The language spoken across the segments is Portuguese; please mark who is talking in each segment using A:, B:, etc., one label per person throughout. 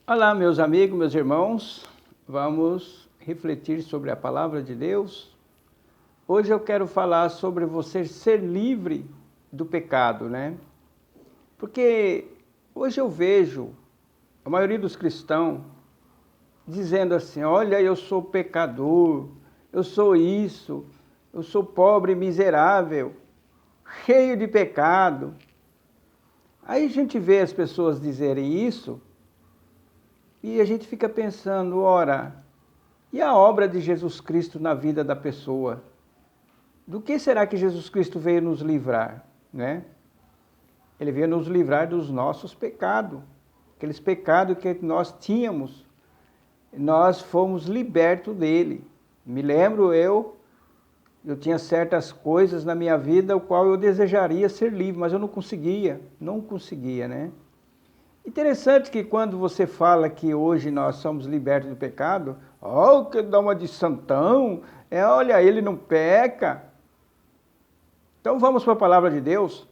A: Olá, meus amigos, meus irmãos, vamos refletir sobre a palavra de Deus. Hoje eu quero falar sobre você ser livre do pecado, né? Porque hoje eu vejo a maioria dos cristãos dizendo assim: olha, eu sou pecador, eu sou isso, eu sou pobre, miserável, cheio de pecado. Aí a gente vê as pessoas dizerem isso. E a gente fica pensando, ora, e a obra de Jesus Cristo na vida da pessoa? Do que será que Jesus Cristo veio nos livrar, né? Ele veio nos livrar dos nossos pecados, aqueles pecados que nós tínhamos, nós fomos libertos dele. Me lembro eu tinha certas coisas na minha vida o qual eu desejaria ser livre, mas eu não conseguia, né? Interessante que quando você fala que hoje nós somos libertos do pecado, que dá uma de santão, olha, ele não peca. Então vamos para a palavra de Deus,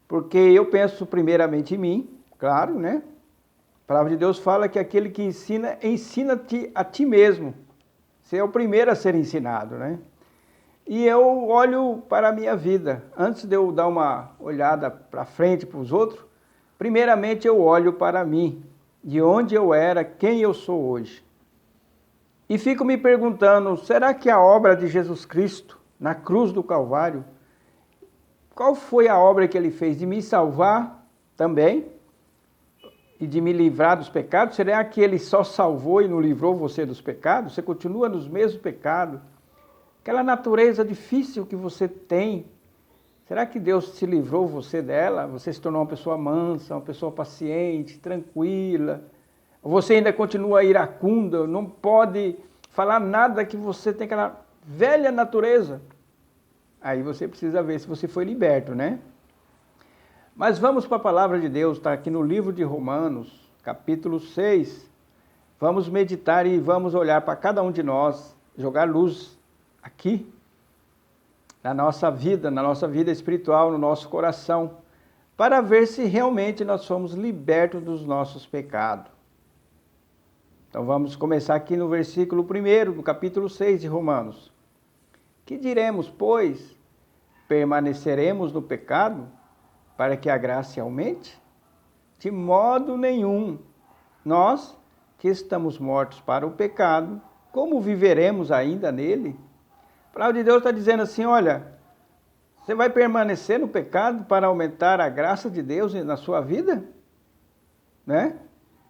A: porque eu penso primeiramente em mim, claro, né? A palavra de Deus fala que aquele que ensina, ensina-te a ti mesmo. Você é o primeiro a ser ensinado, né? E eu olho para a minha vida, antes de eu dar uma olhada para frente, para os outros, primeiramente eu olho para mim, de onde eu era, quem eu sou hoje. E fico me perguntando, será que a obra de Jesus Cristo, na cruz do Calvário, qual foi a obra que ele fez? De me salvar também, e de me livrar dos pecados? Será que ele só salvou e não livrou você dos pecados? Você continua nos mesmos pecados? Aquela natureza difícil que você tem, será que Deus te livrou você dela? Você se tornou uma pessoa mansa, uma pessoa paciente, tranquila? Ou você ainda continua iracunda, não pode falar nada, que você tem aquela velha natureza? Aí você precisa ver se você foi liberto, né? Mas vamos para a palavra de Deus, está aqui no livro de Romanos, capítulo 6. Vamos meditar e vamos olhar para cada um de nós, jogar luz aqui, na nossa vida espiritual, no nosso coração, para ver se realmente nós somos libertos dos nossos pecados. Então vamos começar aqui no versículo 1, do capítulo 6 de Romanos. Que diremos, pois? Permaneceremos no pecado para que a graça aumente? De modo nenhum. Nós, que estamos mortos para o pecado, como viveremos ainda nele? A palavra de Deus está dizendo assim, olha, você vai permanecer no pecado para aumentar a graça de Deus na sua vida? Né?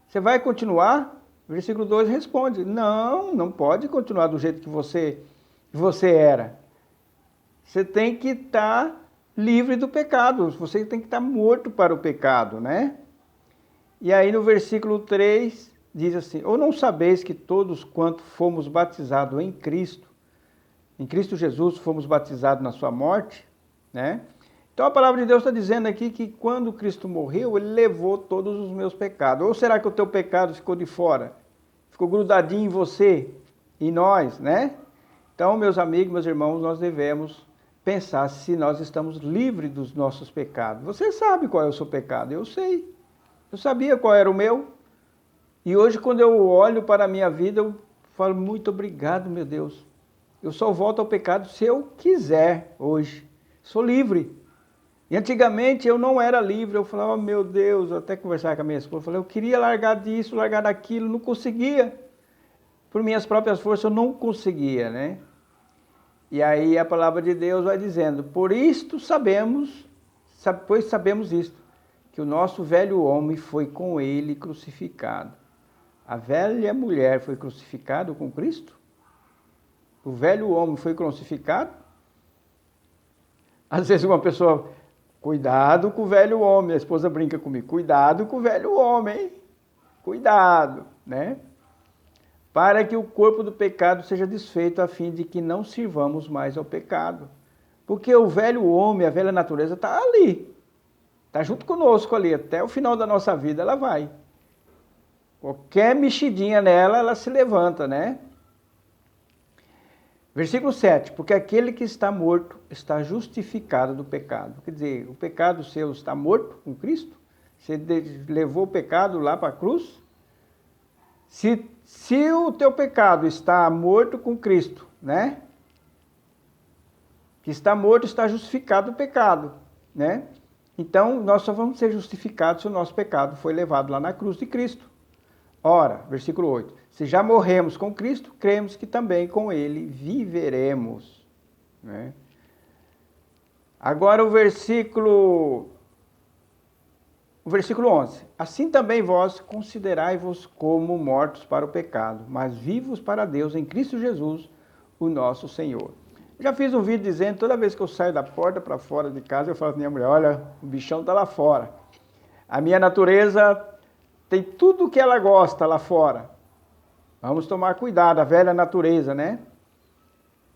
A: Você vai continuar? Versículo 2 responde, não pode continuar do jeito que você era. Você tem que estar livre do pecado, você tem que estar morto para o pecado, né? E aí no versículo 3 diz assim, ou não sabeis que todos quanto fomos batizados em Cristo Jesus, fomos batizados na sua morte, né? Então a palavra de Deus está dizendo aqui que quando Cristo morreu, ele levou todos os meus pecados. Ou será que o teu pecado ficou de fora? Ficou grudadinho em você, em nós, né? Então, meus amigos, meus irmãos, nós devemos pensar se nós estamos livres dos nossos pecados. Você sabe qual é o seu pecado, eu sei. Eu sabia qual era o meu. E hoje, quando eu olho para a minha vida, eu falo, muito obrigado, meu Deus. Eu só volto ao pecado se eu quiser hoje. Sou livre. E antigamente eu não era livre. Eu falava, meu Deus, eu até conversava com a minha esposa, eu falei, eu queria largar disso, largar daquilo, não conseguia. Por minhas próprias forças eu não conseguia, né? E aí a palavra de Deus vai dizendo, pois sabemos isto, que o nosso velho homem foi com ele crucificado. A velha mulher foi crucificada com Cristo? O velho homem foi crucificado? Às vezes uma pessoa, cuidado com o velho homem, a esposa brinca comigo, cuidado com o velho homem, cuidado, né? Para que o corpo do pecado seja desfeito, a fim de que não sirvamos mais ao pecado. Porque o velho homem, a velha natureza está ali, está junto conosco ali, até o final da nossa vida ela vai. Qualquer mexidinha nela, ela se levanta, né? Versículo 7, porque aquele que está morto está justificado do pecado. Quer dizer, o pecado seu está morto com Cristo? Você levou o pecado lá para a cruz? Se o teu pecado está morto com Cristo, né? Que está morto, está justificado o pecado, né? Então, nós só vamos ser justificados se o nosso pecado foi levado lá na cruz de Cristo. Ora, versículo 8, se já morremos com Cristo, cremos que também com Ele viveremos, né? Agora o versículo 11. Assim também vós considerai-vos como mortos para o pecado, mas vivos para Deus em Cristo Jesus, o nosso Senhor. Eu já fiz um vídeo dizendo, toda vez que eu saio da porta para fora de casa, eu falo para minha mulher, olha, o bichão está lá fora. A minha natureza tem tudo que ela gosta lá fora. Vamos tomar cuidado, a velha natureza, né?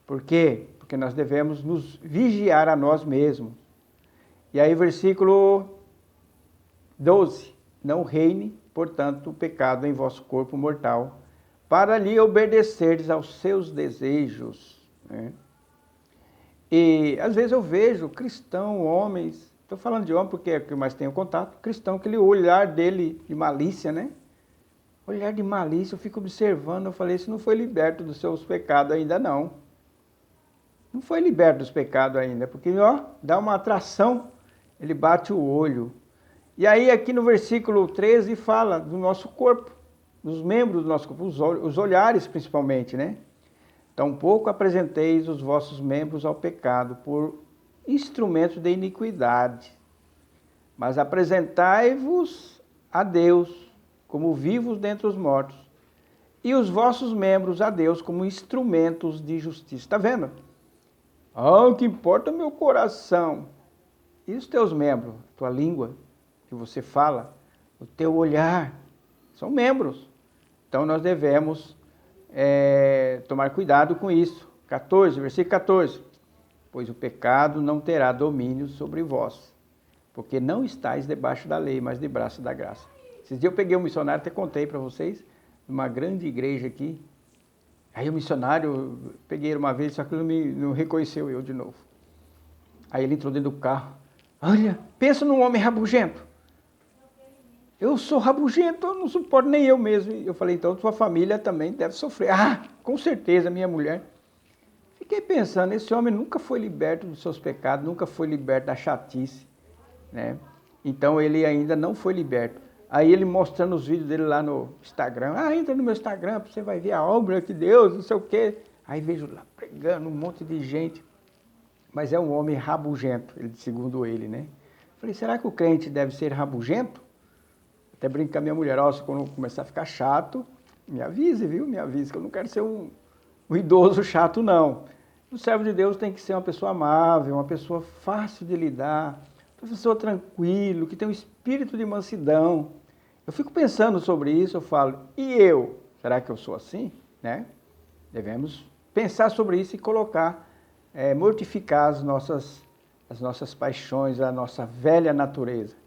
A: Por quê? Porque nós devemos nos vigiar a nós mesmos. E aí, versículo 12. Não reine, portanto, o pecado em vosso corpo mortal, para lhe obedecerdes aos seus desejos, né? E às vezes eu vejo cristão, homens, estou falando de homem porque é o que mais tenho contato, cristão, aquele olhar dele de malícia, né? Olhar de malícia, eu fico observando, eu falei, isso não foi liberto dos seus pecados ainda não. Não foi liberto dos pecados ainda, porque ó, dá uma atração, ele bate o olho. E aí aqui no versículo 13 fala do nosso corpo, dos membros do nosso corpo, os olhares principalmente, né? Tampouco apresenteis os vossos membros ao pecado por instrumentos de iniquidade, mas apresentai-vos a Deus como vivos dentre os mortos, e os vossos membros a Deus como instrumentos de justiça. Está vendo? O que importa é o meu coração. E os teus membros, tua língua, que você fala, o teu olhar, são membros. Então nós devemos tomar cuidado com isso. 14, versículo 14. Pois o pecado não terá domínio sobre vós, porque não estáis debaixo da lei, mas debaixo da graça. Esses dias eu peguei um missionário, até contei para vocês, numa grande igreja aqui. Aí o missionário, peguei ele uma vez, só que ele não reconheceu eu de novo. Aí ele entrou dentro do carro. Olha, pensa num homem rabugento. Eu sou rabugento, eu não suporto nem eu mesmo. Eu falei, então tua família também deve sofrer. Ah, com certeza, minha mulher. Fiquei pensando, esse homem nunca foi liberto dos seus pecados, nunca foi liberto da chatice, né? Então ele ainda não foi liberto. Aí ele mostrando os vídeos dele lá no Instagram. Ah, entra no meu Instagram, você vai ver a obra de Deus, não sei o quê. Aí vejo lá pregando um monte de gente. Mas é um homem rabugento, segundo ele, né? Falei, será que o crente deve ser rabugento? Até brinco com a minha mulher, ó, se quando começar a ficar chato, me avise, viu? Me avise, que eu não quero ser um idoso chato, não. O servo de Deus tem que ser uma pessoa amável, uma pessoa fácil de lidar, uma pessoa tranquilo, que tem um espírito de mansidão. Eu fico pensando sobre isso, eu falo, e eu? Será que eu sou assim? Né? Devemos pensar sobre isso e colocar, mortificar as nossas paixões, a nossa velha natureza.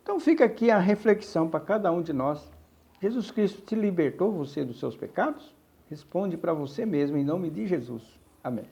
A: Então fica aqui a reflexão para cada um de nós. Jesus Cristo te libertou você dos seus pecados? Responde para você mesmo em nome de Jesus. Amém.